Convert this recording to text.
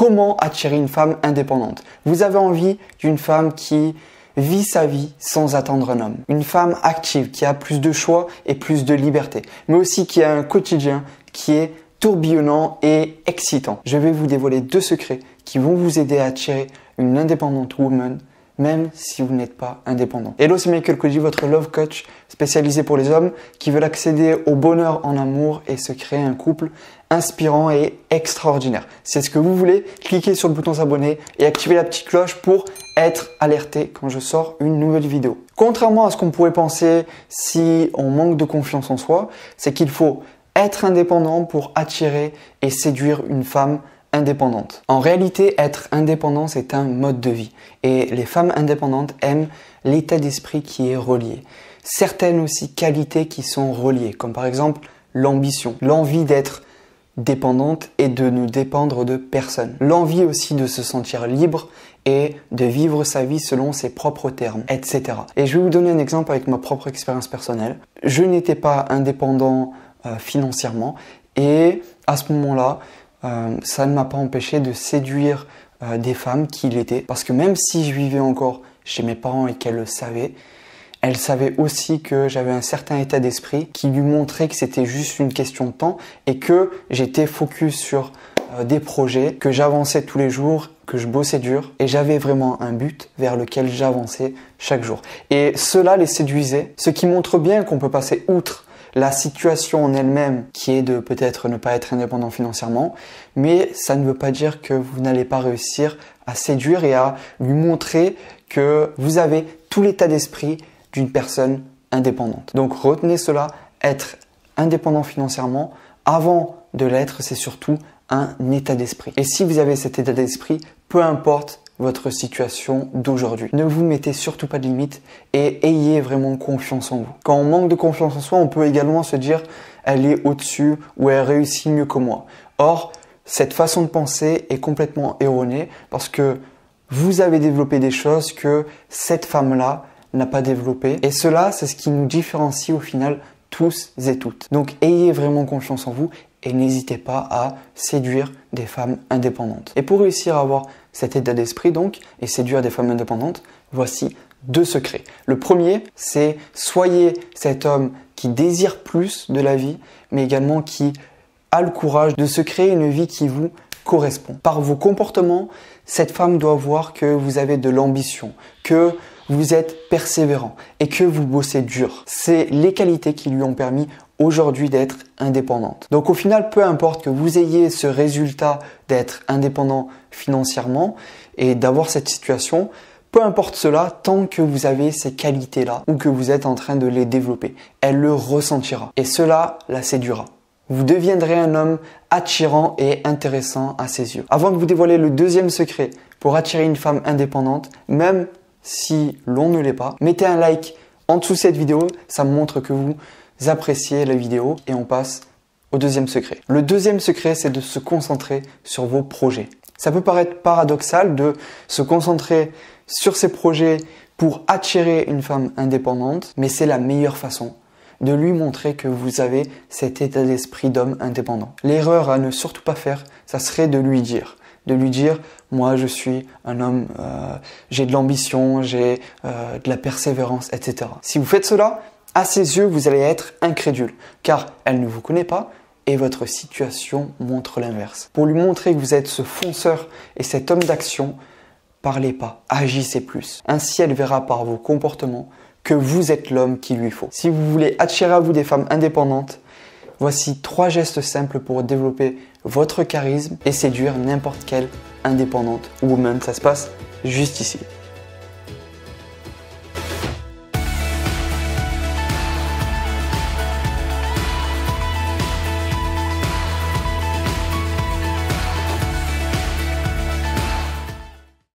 Comment attirer une femme indépendante? Vous avez envie d'une femme qui vit sa vie sans attendre un homme. Une femme active qui a plus de choix et plus de liberté, mais aussi qui a un quotidien qui est tourbillonnant et excitant. Je vais vous dévoiler 2 secrets qui vont vous aider à attirer une indépendante woman, même si vous n'êtes pas indépendant. Hello, c'est Michael Koji, votre love coach spécialisé pour les hommes qui veulent accéder au bonheur en amour et se créer un couple inspirant et extraordinaire. Si c'est ce que vous voulez, cliquez sur le bouton s'abonner et activez la petite cloche pour être alerté quand je sors une nouvelle vidéo. Contrairement à ce qu'on pourrait penser si on manque de confiance en soi, c'est qu'il faut être indépendant pour attirer et séduire une femme indépendante. En réalité, être indépendant, c'est un mode de vie. Et les femmes indépendantes aiment l'état d'esprit qui est relié. Certaines aussi qualités qui sont reliées, comme par exemple l'ambition, l'envie d'être dépendante et de ne dépendre de personne. L'envie aussi de se sentir libre et de vivre sa vie selon ses propres termes, etc. Et je vais vous donner un exemple avec ma propre expérience personnelle. Je n'étais pas indépendant financièrement et à ce moment-là, ça ne m'a pas empêché de séduire des femmes qui l'étaient. Parce que même si je vivais encore chez mes parents et qu'elles le savaient, elle savait aussi que j'avais un certain état d'esprit qui lui montrait que c'était juste une question de temps et que j'étais focus sur des projets, que j'avançais tous les jours, que je bossais dur et j'avais vraiment un but vers lequel j'avançais chaque jour. Et cela les séduisait, ce qui montre bien qu'on peut passer outre la situation en elle-même qui est de peut-être ne pas être indépendant financièrement, mais ça ne veut pas dire que vous n'allez pas réussir à séduire et à lui montrer que vous avez tout l'état d'esprit d'une personne indépendante. Donc retenez cela, être indépendant financièrement, avant de l'être, c'est surtout un état d'esprit. Et si vous avez cet état d'esprit, peu importe votre situation d'aujourd'hui. Ne vous mettez surtout pas de limites et ayez vraiment confiance en vous. Quand on manque de confiance en soi, on peut également se dire « elle est au-dessus » ou « elle réussit mieux que moi ». Or, cette façon de penser est complètement erronée parce que vous avez développé des choses que cette femme-là n'a pas développées. Et cela, c'est ce qui nous différencie au final tous et toutes. Donc, ayez vraiment confiance en vous et n'hésitez pas à séduire des femmes indépendantes. Et pour réussir à avoir cet état d'esprit donc et séduire des femmes indépendantes, voici 2 secrets. Le premier, c'est soyez cet homme qui désire plus de la vie, mais également qui a le courage de se créer une vie qui vous correspond. Par vos comportements, cette femme doit voir que vous avez de l'ambition, que vous êtes persévérant et que vous bossez dur. C'est les qualités qui lui ont permis aujourd'hui d'être indépendante. Donc au final, peu importe que vous ayez ce résultat d'être indépendant financièrement et d'avoir cette situation, peu importe cela, tant que vous avez ces qualités-là ou que vous êtes en train de les développer, elle le ressentira et cela la séduira. Vous deviendrez un homme attirant et intéressant à ses yeux. Avant de vous dévoiler le 2e secret pour attirer une femme indépendante, même si l'on ne l'est pas, mettez un like en dessous de cette vidéo, ça montre que vous appréciez la vidéo et on passe au 2e secret. Le 2e secret, c'est de se concentrer sur vos projets. Ça peut paraître paradoxal de se concentrer sur ses projets pour attirer une femme indépendante, mais c'est la meilleure façon de lui montrer que vous avez cet état d'esprit d'homme indépendant. L'erreur à ne surtout pas faire, ça serait de lui dire moi je suis un homme, j'ai de l'ambition, j'ai de la persévérance, etc. Si vous faites cela, à ses yeux, vous allez être incrédule, car elle ne vous connaît pas et votre situation montre l'inverse. Pour lui montrer que vous êtes ce fonceur et cet homme d'action, parlez pas, agissez plus. Ainsi, elle verra par vos comportements que vous êtes l'homme qu'il lui faut. Si vous voulez attirer à vous des femmes indépendantes, voici 3 gestes simples pour développer votre charisme et séduire n'importe quelle indépendante woman. Ça se passe juste ici.